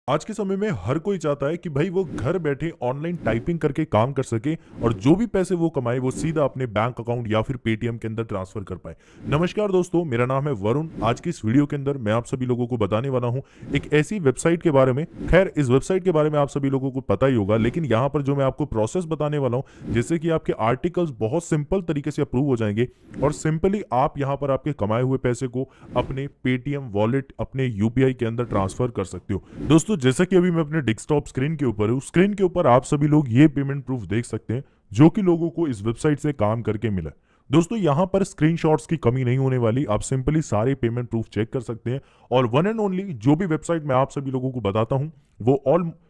आज के समय में हर कोई चाहता है कि भाई वो घर बैठे ऑनलाइन टाइपिंग करके काम कर सके और जो भी पैसे वो कमाए वो सीधा अपने बैंक अकाउंट या फिर पेटीएम के अंदर ट्रांसफर कर पाए। नमस्कार दोस्तों, मेरा नाम है वरुण। आज की इस वीडियो के अंदर मैं आप सभी लोगों को बताने वाला हूं एक ऐसी वेबसाइट के बारे में। खैर, इस वेबसाइट के बारे में आप सभी लोगों को पता ही होगा, लेकिन यहाँ पर जो मैं आपको प्रोसेस बताने वाला हूँ जिससे कि आपके आर्टिकल्स बहुत सिंपल तरीके से अप्रूव हो जाएंगे और सिंपली आप यहाँ पर आपके कमाए हुए पैसे को अपने पेटीएम वॉलेट, अपने यूपीआई के अंदर ट्रांसफर कर सकते हो। दोस्तों, जैसा कि अभी मैं अपने डेस्कटॉप स्क्रीन के ऊपर हूँ, स्क्रीन के ऊपर आप सभी लोग ये पेमेंट प्रूफ देख सकते हैं जो कि लोगों को इस वेबसाइट से काम करके मिला। दोस्तों, यहां पर स्क्रीनशॉट्स की कमी नहीं होने वाली, आप सिंपली सारे पेमेंट प्रूफ चेक कर सकते हैं और वन एंड ओनली जो भी वेबसाइट मैं आप सभी लोगों को बताता हूं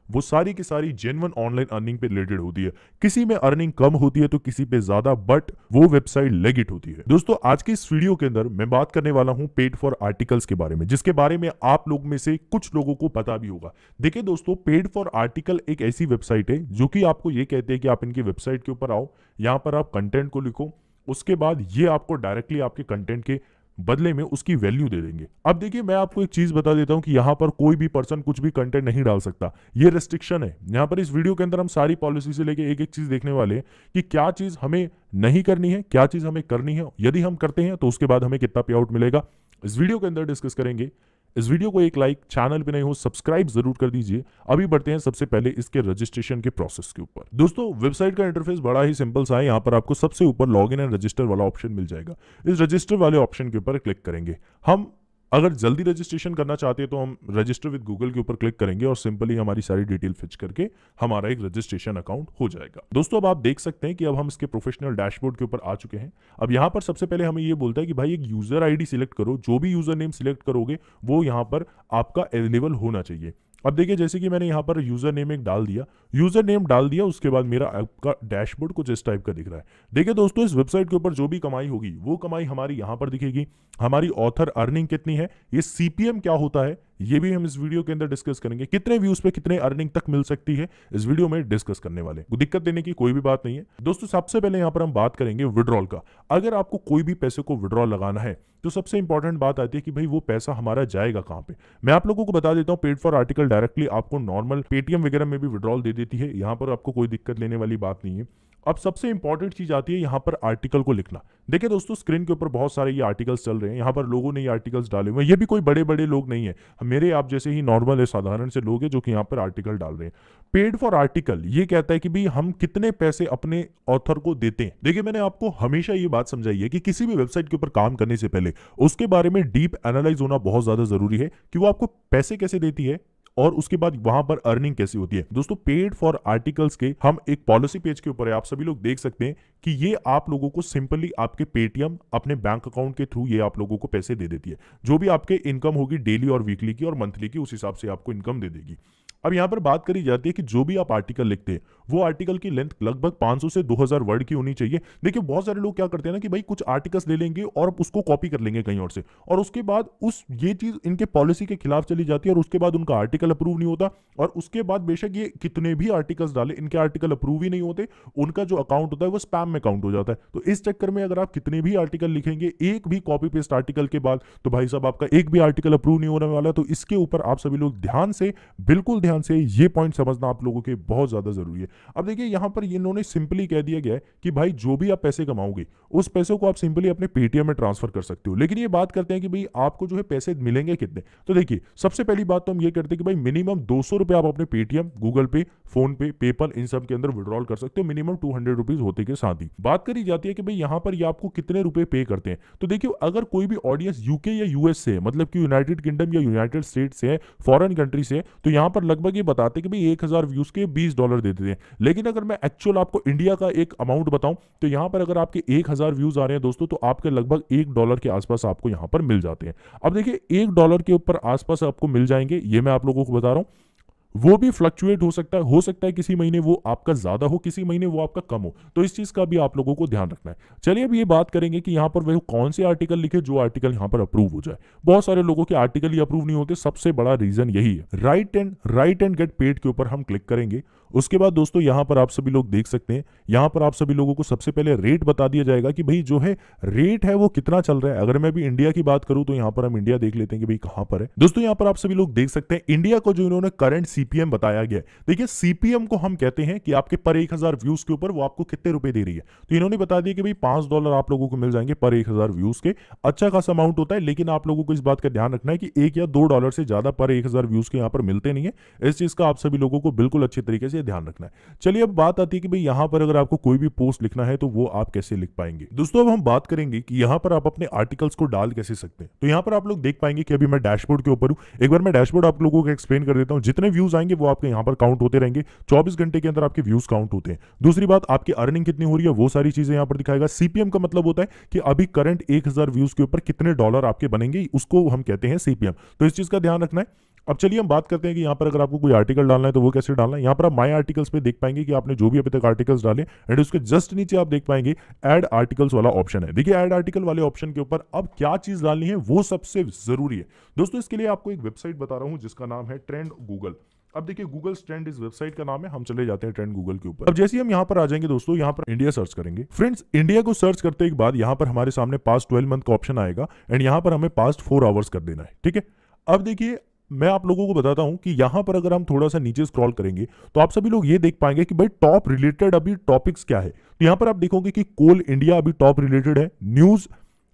वो सारी की सारी जेन्युइन ऑनलाइन अर्निंग पे रिलेटेड होती है। किसी में अर्निंग कम होती है तो किसी पे ज्यादा, बट वो वेबसाइट लेगिट होती है। दोस्तों, आज की इस वीडियो के अंदर मैं बात करने वाला हूं पेड फॉर आर्टिकल्स के बारे में, जिसके बारे में आप लोग में से कुछ लोगों को पता भी होगा। देखिए दोस्तों, पेड फॉर आर्टिकल एक ऐसी वेबसाइट है जो कि आपको ये कहते हैं कि आप इनकी वेबसाइट के ऊपर आओ, यहां पर आप कंटेंट को लिखो, उसके बाद ये आपको डायरेक्टली आपके कंटेंट के बदले में उसकी वैल्यू दे देंगे। अब देखिए, मैं आपको एक चीज बता देता हूं कि यहां पर कोई भी पर्सन कुछ भी कंटेंट नहीं डाल सकता, ये रेस्ट्रिक्शन है। यहां पर इस वीडियो के अंदर हम सारी पॉलिसी से लेके एक एक चीज देखने वाले हैं कि क्या चीज हमें नहीं करनी है, क्या चीज हमें करनी है, यदि हम करते हैं तो उसके बाद हमें कितना पे आउट मिलेगा, इस वीडियो के अंदर डिस्कस करेंगे। इस वीडियो को एक लाइक, चैनल पे नए हो सब्सक्राइब जरूर कर दीजिए। अभी बढ़ते हैं सबसे पहले इसके रजिस्ट्रेशन के प्रोसेस के ऊपर। दोस्तों, वेबसाइट का इंटरफेस बड़ा ही सिंपल सा है। यहाँ पर आपको सबसे ऊपर लॉगिन एंड रजिस्टर वाला ऑप्शन मिल जाएगा। इस रजिस्टर वाले ऑप्शन के ऊपर क्लिक करेंगे। हम अगर जल्दी रजिस्ट्रेशन करना चाहते हैं तो हम रजिस्टर विद गूगल के ऊपर क्लिक करेंगे और सिंपली हमारी सारी डिटेल फिच करके हमारा एक रजिस्ट्रेशन अकाउंट हो जाएगा। दोस्तों, अब आप देख सकते हैं कि अब हम इसके प्रोफेशनल डैशबोर्ड के ऊपर आ चुके हैं। अब यहाँ पर सबसे पहले हमें ये बोलता है कि भाई एक यूजर आईडी सिलेक्ट करो। जो भी यूजर नेम सिलेक्ट करोगे वो यहाँ पर आपका अवेलेबल होना चाहिए। अब देखिए, जैसे कि मैंने यहाँ पर यूजर नेम एक डाल दिया, यूजर नेम डाल दिया, उसके बाद मेरा आपका डैशबोर्ड कुछ इस टाइप का दिख रहा है। देखिए दोस्तों, इस वेबसाइट के ऊपर जो भी कमाई होगी वो कमाई हमारी यहाँ पर दिखेगी। हमारी ऑथर अर्निंग कितनी है, ये सीपीएम क्या होता है, ये भी हम इस वीडियो के अंदर डिस्कस करेंगे। कितने व्यूज पे कितने अर्निंग तक मिल सकती है, इस वीडियो में डिस्कस करने वाले। दिक्कत देने की कोई भी बात नहीं है। दोस्तों, सबसे पहले यहां पर हम बात करेंगे विड्रॉल का। अगर आपको कोई भी पैसे को विड्रॉल लगाना है तो सबसे इंपॉर्टेंट बात आती है कि भाई वो पैसा हमारा जाएगा कहां पे। मैं आप लोगों को बता देता हूं, पेड फॉर आर्टिकल डायरेक्टली आपको नॉर्मल पेटीएम वगैरह में भी विड्रॉल दे देती है। यहां पर आपको कोई दिक्कत लेने वाली बात नहीं है। अब सबसे इंपॉर्टेंट चीज आती है यहाँ पर आर्टिकल को लिखना। देखिए दोस्तों, स्क्रीन के ऊपर बहुत सारे ये आर्टिकल्स चल रहे हैं। यहाँ पर लोगों ने ये आर्टिकल्स डाले हुए हैं। ये भी कोई बड़े बड़े लोग नहीं है, मेरे आप जैसे ही नॉर्मल है, साधारण से लोग हैं जो कि यहाँ पर आर्टिकल डाल रहे हैं। पेड फॉर आर्टिकल ये कहता है कि भाई हम कितने पैसे अपने ऑथर को देते हैं। देखिए, मैंने आपको हमेशा ये बात समझाई है कि किसी भी वेबसाइट के ऊपर काम करने से पहले उसके बारे में डीप एनालाइज होना बहुत ज्यादा जरूरी है कि वो आपको पैसे कैसे देती है और उसके बाद वहां पर अर्निंग कैसी होती है। दोस्तों, पेड फॉर आर्टिकल्स के हम एक पॉलिसी पेज के ऊपर है, आप सभी लोग देख सकते हैं कि ये आप लोगों को सिंपली आपके पेटीएम अपने बैंक अकाउंट के थ्रू ये आप लोगों को पैसे दे देती है। जो भी आपके इनकम होगी डेली और वीकली की और मंथली की, उस हिसाब से आपको इनकम दे देगी। अब यहां पर बात करी जाती है कि जो भी आप आर्टिकल लिखते हैं वो आर्टिकल की लेंथ लगभग 500 से 2000 वर्ड की होनी चाहिए। देखिए, बहुत सारे लोग क्या करते हैं ना कि भाई कुछ आर्टिकल्स ले लेंगे और उसको कॉपी कर लेंगे कहीं और से, और उसके बाद ये चीज इनके पॉलिसी के खिलाफ चली जाती है और उसके बाद उनका आर्टिकल अप्रूव नहीं होता। और उसके बाद बेशक ये कितने भी आर्टिकल्स डाले, इनके आर्टिकल अप्रूव ही नहीं होते, उनका जो अकाउंट होता है वो स्पैम में काउंट हो जाता है। तो इस चक्कर में अगर आप कितने भी आर्टिकल लिखेंगे एक भी कॉपी पेस्ट आर्टिकल के बाद, तो भाई साहब आपका एक भी आर्टिकल अप्रूव नहीं होने वाला। तो इसके ऊपर आप सभी लोग ध्यान से, बिल्कुल ध्यान से ये पॉइंट समझना आप लोगों के बहुत ज्यादा जरूरी है। अब देखिए, यहां पर इन्होंने सिंपली कह दिया गया है कि भाई जो भी आप पैसे कमाओगे उस पैसों को आप सिंपली अपने पेटीएम में ट्रांसफर कर सकते हो। लेकिन ये बात करते हैं कि भाई आपको जो है पैसे मिलेंगे कितने। तो देखिए, सबसे पहली बात तो हम ये करते हैं कि भाई मिनिमम 200 रुपए आप अपने पेटीएम, गूगल पे, फोन पे, पेपल, इन सब के अंदर विड्रॉल कर सकते हो, मिनिमम 200 रुपीज होते के साथ ही। बात करी जाती है कि भाई यहां पर ये आपको कितने रुपए पे करते हैं। तो देखिए, अगर कोई भी ऑडियंस यूके या यूएस से है, मतलब कि यूनाइटेड किंगडम या यूनाइटेड स्टेट से है, फॉरेन कंट्री से है, तो यहां पर लगभग ये बताते हैं कि भाई 1000 व्यूज के $20 देते हैं। लेकिन अगर मैं एक्चुअल आपको इंडिया का एक अमाउंट बताऊं तो यहां पर अगर आपके 1000 व्यूज आ रहे हैं दोस्तों, तो आपके लगभग $1 के आसपास आपको यहां पर मिल जाते हैं। अब देखिए, $1 के ऊपर आसपास आपको मिल जाएंगे, ये मैं आप लोगों को बता रहा हूं। वो भी फ्लक्चुएट हो सकता है किसी महीने वो आपका ज्यादा हो, किसी महीने वो आपका कम हो। तो इस चीज का भी आप लोगों को ध्यान रखना है। चलिए, अब ये बात करेंगे कि यहाँ पर वह कौन से आर्टिकल लिखे जो आर्टिकल यहाँ पर अप्रूव हो जाए। बहुत सारे लोगों के आर्टिकल ही अप्रूव नहीं होते, सबसे बड़ा रीजन यही है। राइट एंड गेट पेड के ऊपर हम क्लिक करेंगे। उसके बाद दोस्तों यहाँ पर आप सभी लोग देख सकते हैं, यहाँ पर आप सभी लोगों को सबसे पहले रेट बता दिया जाएगा कि भाई जो है रेट है वो कितना चल रहा है। अगर मैं भी इंडिया की बात करूं तो यहाँ पर हम इंडिया देख लेते हैं कि भाई कहां पर है। दोस्तों यहाँ पर आप सभी लोग देख सकते हैं इंडिया को जो इन्होंने करंट सीपीएम बताया गया है। देखिए सीपीएम को हम कहते हैं कि आपके पर 1000 व्यूज के ऊपर वो आपको कितने रुपए दे रही है। तो इन्होंने बता दिया कि भाई $5 आप लोगों को मिल जाएंगे पर 1000 व्यूज के। अच्छा खासा अमाउंट होता है, लेकिन आप लोगों को इस बात का ध्यान रखना है कि $1 या $2 से ज्यादा पर 1000 व्यूज के यहाँ पर मिलते नहीं है। इस चीज का आप सभी लोगों को बिल्कुल अच्छे तरीके से ध्यान रखना है। चलिए अब बात आती है कि भाई यहाँ पर अगर आपको कोई भी पोस्ट लिखना है तो वो आप कैसे लिख पाएंगे। दोस्तों अब हम बात करेंगे कि यहाँ पर आप अपने आर्टिकल्स को डाल कैसे सकते हैं। तो यहाँ पर आप लोग देख पाएंगे कि अभी मैं डैशबोर्ड के ऊपर हूँ। एक बार मैं डैशबोर्ड आप लोगों को एक्सप्लेन कर देता हूँ। जितने व्यूज आएंगे वो आपके यहाँ पर काउंट होते रहेंगे। 24 घंटे के अंदर आपके व्यूज काउंट होते हैं। दूसरी बात, आपकी अर्निंग कितनी हो रही है वो सारी चीजें यहाँ पर दिखाएगा। सीपीएम का मतलब होता है कि अभी करंट 1000 व्यूज के ऊपर कितने डॉलर आपके बनेंगे, उसको हम कहते हैं सीपीएम। तो इस चीज का ध्यान रखना है। अब चलिए हम बात करते हैं कि यहाँ पर अगर आपको कोई आर्टिकल डालना है तो वो कैसे डालना है। यहाँ पर आप माय आर्टिकल्स पे देख पाएंगे कि आपने जो भी अभी तक आर्टिकल्स डाले, एंड उसके जस्ट नीचे आप देख पाएंगे ऐड आर्टिकल्स वाला ऑप्शन है। देखिए ऐड आर्टिकल वाले ऑप्शन के ऊपर अब क्या चीज डालनी है वो सबसे जरूरी है। दोस्तों इसके लिए आपको एक वेबसाइट बता रहा हूं जिसका नाम है ट्रेंड गूगल। अब देखिए गूगल ट्रेंड इस वेबसाइट का नाम है। हम चले जाते हैं ट्रेंड गूगल के ऊपर। अब जैसे हम यहाँ पर आ जाएंगे दोस्तों, यहाँ पर इंडिया सर्च करेंगे। फ्रेंड्स इंडिया को सर्च करते के बाद यहाँ पर हमारे सामने पास्ट 12 मंथ का ऑप्शन आएगा, एंड यहाँ पर हमें पास्ट 4 आवर्स कर देना है। ठीक है, अब देखिए मैं आप लोगों को बताता हूं कि यहां पर अगर हम थोड़ा सा नीचे स्क्रॉल करेंगे तो आप सभी लोग ये देख पाएंगे कि भाई टॉप रिलेटेड अभी टॉपिक्स क्या है। तो यहां पर आप देखोगे कि कोल इंडिया अभी टॉप रिलेटेड है,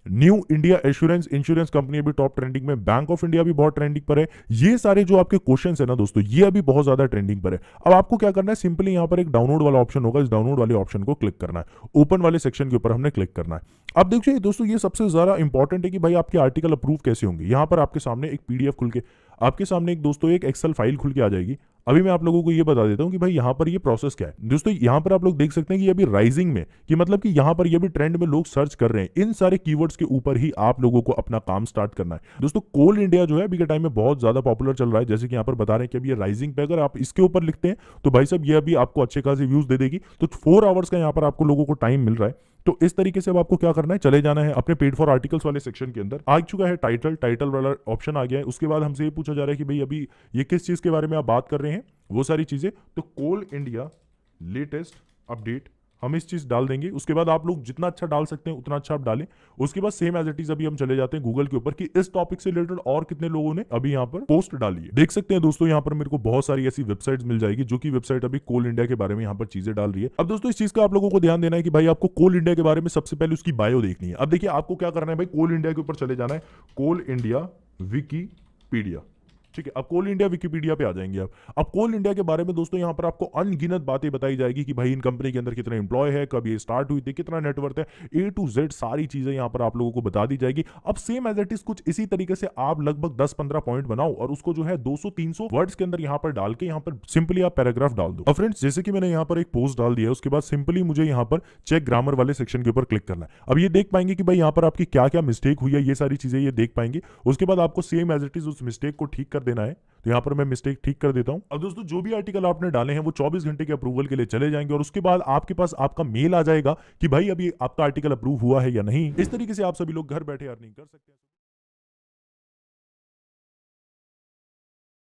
new India assurance insurance company अभी टॉप ट्रेंडिंग में, बैंक ऑफ इंडिया भी बहुत ट्रेंडिंग पर है। ये सारे जो आपके क्वेश्चंस है ना दोस्तों, ये अभी बहुत ज्यादा ट्रेंडिंग पर है। अब आपको क्या करना है, सिंपली यहां पर एक डाउनलोड वाला ऑप्शन होगा, इस डाउनलोड वाले ऑप्शन को क्लिक करना है। ओपन वाले सेक्शन के ऊपर हमने क्लिक करना है। अब देखिए दोस्तों ये सबसे ज्यादा इंपॉर्टेंट है कि भाई आपके आर्टिकल अप्रूव कैसे होंगे। यहां पर आपके सामने एक पीडीएफ खुल के, आपके सामने एक दोस्तों एक एक्सेल फाइल खुल के आ जाएगी। अभी मैं आप लोगों को ये बता देता हूं कि भाई यहां पर ये प्रोसेस क्या है। दोस्तों यहां पर आप लोग देख सकते हैं कि ये अभी राइजिंग में, कि मतलब कि यहां पर ये भी ट्रेंड में लोग सर्च कर रहे हैं। इन सारे कीवर्ड्स के ऊपर ही आप लोगों को अपना काम स्टार्ट करना है। दोस्तों कोल इंडिया जो है अभी के टाइम में बहुत ज्यादा पॉपुलर चल रहा है, जैसे कि यहां पर बता रहे हैं कि अभी ये राइजिंग पे, अगर आप इसके ऊपर लिखते हैं तो भाई साहब ये अभी आपको अच्छे खासे व्यूज दे देगी। तो 4 आवर्स का यहां पर आपको लोगों को टाइम मिल रहा है। तो इस तरीके से अब आपको क्या करना है, चले जाना है अपने पेड फॉर आर्टिकल्स वाले सेक्शन के अंदर। आ चुका है टाइटल वाला ऑप्शन आ गया है। उसके बाद हमसे ये पूछा जा रहा है कि भाई अभी ये किस चीज के बारे में आप बात कर रहे हैं, वो सारी चीजें। तो कोल इंडिया लेटेस्ट अपडेट हम इस चीज डाल देंगे। उसके बाद आप लोग जितना अच्छा डाल सकते हैं उतना अच्छा आप डालें। उसके बाद सेम एज इट इज अभी हम चले जाते हैं गूगल के ऊपर कि इस टॉपिक से रिलेटेड और कितने लोगों ने अभी यहाँ पर पोस्ट डाली है। देख सकते हैं दोस्तों यहाँ पर मेरे को बहुत सारी ऐसी वेबसाइट्स मिल जाएगी जो कि वेबसाइट अभी कोल इंडिया के बारे में यहाँ पर चीजें डाल रही है। अब दोस्तों इस चीज का आप लोगों को ध्यान देना है कि भाई आपको कोल इंडिया के बारे में सबसे पहले उसकी बायो देखनी है। अब देखिए आपको क्या करना है भाई, कोल इंडिया के ऊपर चले जाना है, कोल इंडिया विकीपीडिया। ठीक है, अब कोल इंडिया विकिपीडिया पे आ जाएंगे आप। अब कोल इंडिया के बारे में दोस्तों यहाँ पर आपको अनगिनत बातें बताई जाएगी कि भाई इन कंपनी के अंदर कितने एम्प्लॉय है, कब ये स्टार्ट हुई थी, कितना नेटवर्थ है, A to Z सारी चीजें यहाँ पर आप लोगों को बता दी जाएगी। अब सेम एज इट इज कुछ इसी तरीके से आप लगभग 10-15 पॉइंट बनाओ और उसको जो है 200-300 वर्ड्स के अंदर यहाँ पर डाल के यहाँ पर सिंपली आप पैराग्राफ डाल दो। अब फ्रेंड्स जैसे कि मैंने यहाँ पर एक पोस्ट डाल दिया है, उसके बाद सिंपली मुझे यहाँ पर चेक ग्रामर वाले सेक्शन के ऊपर क्लिक करना है। अब ये देख पाएंगे कि भाई यहाँ पर आपकी क्या क्या मिस्टेक हुई है, ये सारी चीजें ये देख पाएंगे। उसके बाद आपको सेम एज इट इज उस मिस्टेक को ठीक कर देना है। तो यहाँ पर मैं मिस्टेक ठीक कर देता हूं। अब दोस्तों जो भी आर्टिकल आपने डाले हैं वो 24 घंटे के अप्रूवल के लिए चले जाएंगे और उसके बाद आपके पास आपका मेल आ जाएगा कि भाई अभी आपका आर्टिकल अप्रूव हुआ है या नहीं। इस तरीके से आप सभी लोग घर बैठे अर्निंग कर सकते हैं।